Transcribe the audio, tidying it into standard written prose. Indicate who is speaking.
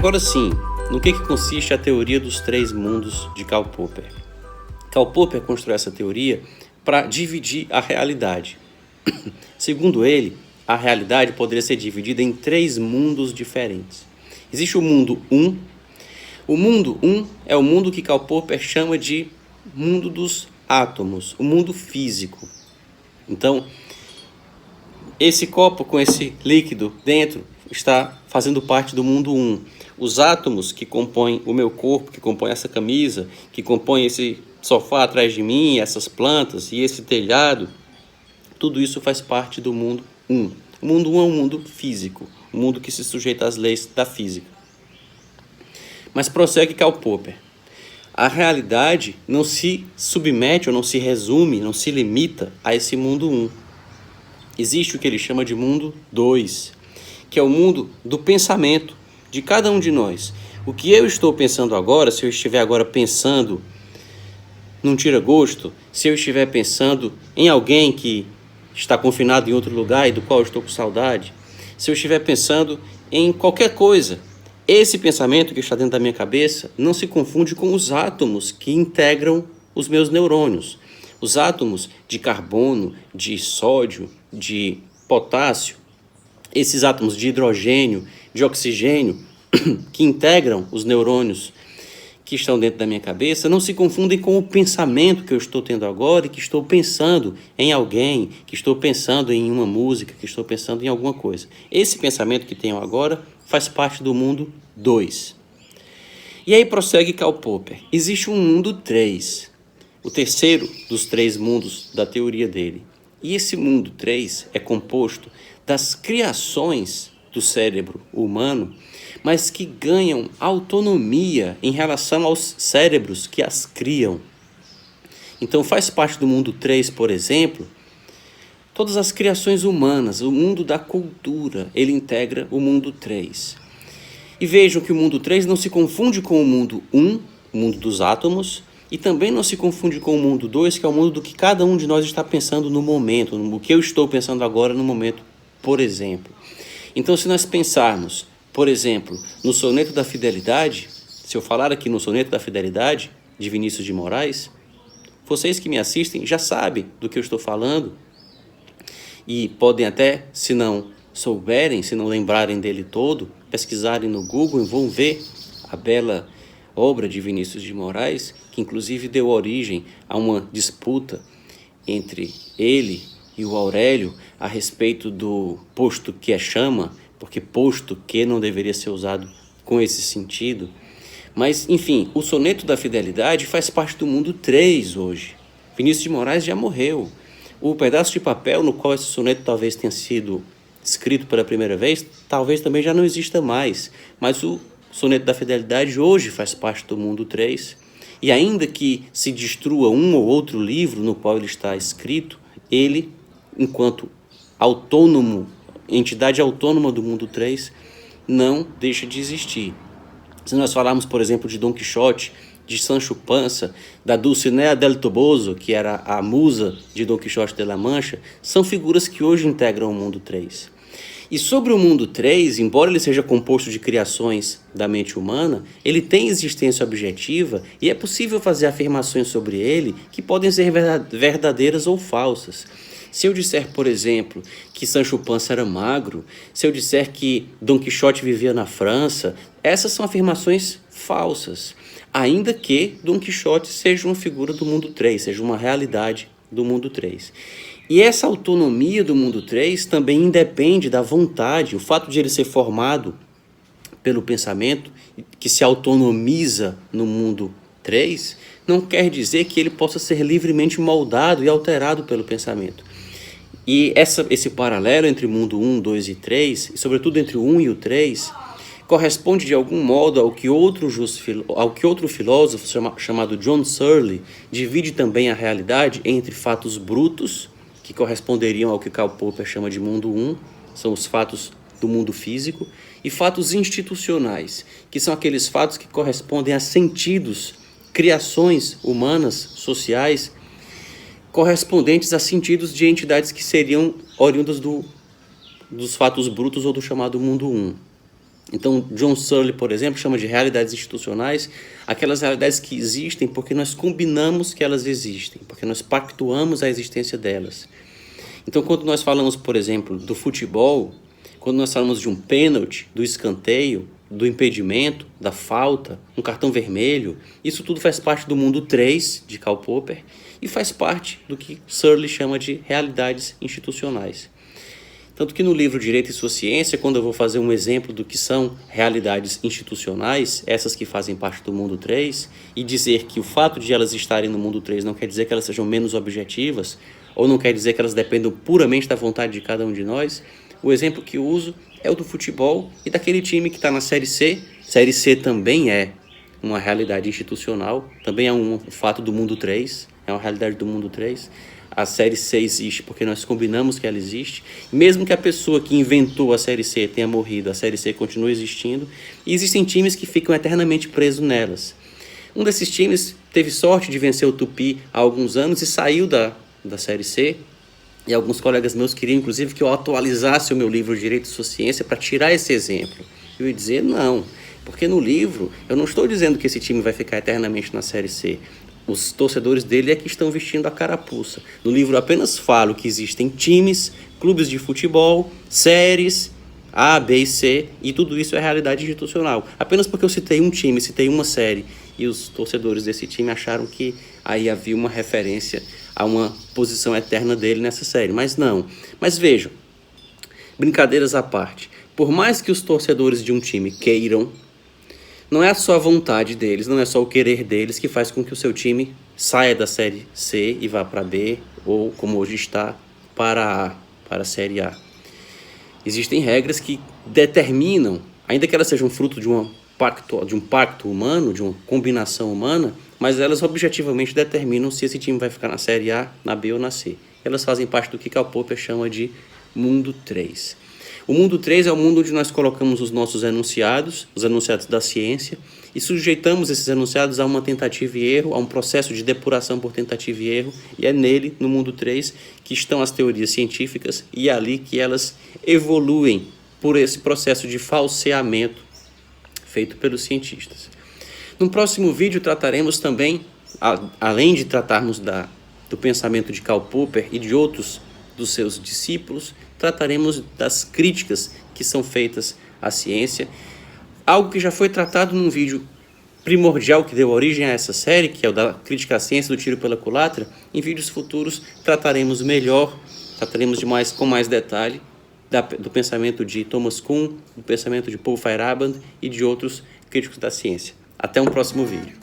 Speaker 1: Agora sim, no que consiste a teoria dos três mundos de Karl Popper? Karl Popper construiu essa teoria para dividir a realidade. Segundo ele, a realidade poderia ser dividida em três mundos diferentes. Existe o mundo 1. O mundo 1 é o mundo que Karl Popper chama de mundo dos átomos, o mundo físico. Então, esse copo com esse líquido dentro está fazendo parte do mundo 1. Os átomos que compõem o meu corpo, que compõem essa camisa, que compõem esse sofá atrás de mim, essas plantas e esse telhado, tudo isso faz parte do mundo 1. O mundo 1 é um mundo físico, um mundo que se sujeita às leis da física. Mas prossegue Karl Popper. A realidade não se submete ou não se resume, não se limita a esse mundo 1. Existe o que ele chama de mundo 2, que é o mundo do pensamento de cada um de nós. O que eu estou pensando agora, se eu estiver agora pensando num tira-gosto, se eu estiver pensando em alguém que está confinado em outro lugar e do qual eu estou com saudade, se eu estiver pensando em qualquer coisa, esse pensamento que está dentro da minha cabeça não se confunde com os átomos que integram os meus neurônios. Os átomos de carbono, de sódio, de potássio, esses átomos de hidrogênio, de oxigênio, que integram os neurônios que estão dentro da minha cabeça, não se confundem com o pensamento que eu estou tendo agora e que estou pensando em alguém, que estou pensando em uma música, que estou pensando em alguma coisa. Esse pensamento que tenho agora faz parte do mundo 2. E aí prossegue Karl Popper. Existe um mundo 3, o terceiro dos três mundos da teoria dele. E esse mundo 3 é composto das criações do cérebro humano, mas que ganham autonomia em relação aos cérebros que as criam. Então faz parte do mundo 3, por exemplo, todas as criações humanas, o mundo da cultura, ele integra o mundo 3. E vejam que o mundo 3 não se confunde com o mundo 1, o mundo dos átomos, e também não se confunde com o mundo 2, que é o mundo do que cada um de nós está pensando no momento, no que eu estou pensando agora no momento, por exemplo. Então, se nós pensarmos, por exemplo, no Soneto da Fidelidade, se eu falar aqui no Soneto da Fidelidade, de Vinícius de Moraes, vocês que me assistem já sabem do que eu estou falando e podem até, se não souberem, se não lembrarem dele todo, pesquisarem no Google e vão ver a bela obra de Vinícius de Moraes, que inclusive deu origem a uma disputa entre ele e o Aurélio a respeito do posto que é chama, porque posto que não deveria ser usado com esse sentido. Mas, enfim, o Soneto da Fidelidade faz parte do mundo 3 hoje. Vinícius de Moraes já morreu. O pedaço de papel no qual esse soneto talvez tenha sido escrito pela primeira vez, talvez também já não exista mais. Mas o Soneto da Fidelidade hoje faz parte do mundo 3. E ainda que se destrua um ou outro livro no qual ele está escrito, ele, enquanto autônomo, entidade autônoma do mundo 3, não deixa de existir. Se nós falarmos, por exemplo, de Dom Quixote, de Sancho Panza, da Dulcinea del Toboso, que era a musa de Dom Quixote de la Mancha, são figuras que hoje integram o mundo 3. E sobre o mundo 3, embora ele seja composto de criações da mente humana, ele tem existência objetiva e é possível fazer afirmações sobre ele que podem ser verdadeiras ou falsas. Se eu disser, por exemplo, que Sancho Panza era magro, se eu disser que Dom Quixote vivia na França, essas são afirmações falsas, ainda que Dom Quixote seja uma figura do mundo 3, seja uma realidade do mundo 3. E essa autonomia do mundo 3 também independe da vontade, o fato de ele ser formado pelo pensamento, que se autonomiza no mundo 3, não quer dizer que ele possa ser livremente moldado e alterado pelo pensamento. E esse paralelo entre o mundo 1, 2 e 3, e sobretudo entre o 1 e o 3, corresponde de algum modo ao que outro filósofo chamado John Searle divide também a realidade entre fatos brutos, que corresponderiam ao que Karl Popper chama de mundo 1, são os fatos do mundo físico, e fatos institucionais, que são aqueles fatos que correspondem a sentidos, criações humanas, sociais, correspondentes a sentidos de entidades que seriam oriundas dos fatos brutos ou do chamado mundo 1. Então, John Searle, por exemplo, chama de realidades institucionais aquelas realidades que existem porque nós combinamos que elas existem, porque nós pactuamos a existência delas. Então, quando nós falamos, por exemplo, do futebol, quando nós falamos de um pênalti, do escanteio, do impedimento, da falta, um cartão vermelho, isso tudo faz parte do mundo 3 de Karl Popper e faz parte do que Searle chama de realidades institucionais. Tanto que no livro Direito e Sua Ciência, quando eu vou fazer um exemplo do que são realidades institucionais, essas que fazem parte do mundo 3, e dizer que o fato de elas estarem no mundo 3 não quer dizer que elas sejam menos objetivas, ou não quer dizer que elas dependam puramente da vontade de cada um de nós, o exemplo que eu uso é o do futebol e daquele time que está na Série C. Série C também é uma realidade institucional, também é um fato do mundo 3, é uma realidade do mundo 3. A Série C existe porque nós combinamos que ela existe. Mesmo que a pessoa que inventou a Série C tenha morrido, a Série C continua existindo. E existem times que ficam eternamente presos nelas. Um desses times teve sorte de vencer o Tupi há alguns anos e saiu da Série C. E alguns colegas meus queriam, inclusive, que eu atualizasse o meu livro Direito e Sua Ciência para tirar esse exemplo. Eu ia dizer não, porque no livro eu não estou dizendo que esse time vai ficar eternamente na Série C. Os torcedores dele é que estão vestindo a carapuça. No livro eu apenas falo que existem times, clubes de futebol, séries A, B e C, e tudo isso é realidade institucional. Apenas porque eu citei um time, citei uma série, e os torcedores desse time acharam que aí havia uma referência a uma posição eterna dele nessa série. Mas não. Mas vejam, brincadeiras à parte, por mais que os torcedores de um time queiram, não é só a vontade deles, não é só o querer deles que faz com que o seu time saia da Série C e vá para B, ou, como hoje está, para A, para a Série A. Existem regras que determinam, ainda que elas sejam fruto de um pacto humano, de uma combinação humana, mas elas objetivamente determinam se esse time vai ficar na Série A, na B ou na C. Elas fazem parte do que Karl Popper chama de mundo 3. O mundo 3 é o mundo onde nós colocamos os nossos enunciados, os enunciados da ciência, e sujeitamos esses enunciados a uma tentativa e erro, a um processo de depuração por tentativa e erro, e é nele, no mundo 3, que estão as teorias científicas, e é ali que elas evoluem por esse processo de falseamento feito pelos cientistas. No próximo vídeo trataremos também, além de tratarmos do pensamento de Karl Popper e de outros dos seus discípulos, trataremos das críticas que são feitas à ciência, algo que já foi tratado num vídeo primordial que deu origem a essa série, que é o da crítica à ciência do tiro pela culatra. Em vídeos futuros trataremos melhor, com mais detalhe do pensamento de Thomas Kuhn, do pensamento de Paul Feyerabend e de outros críticos da ciência. Até um próximo vídeo.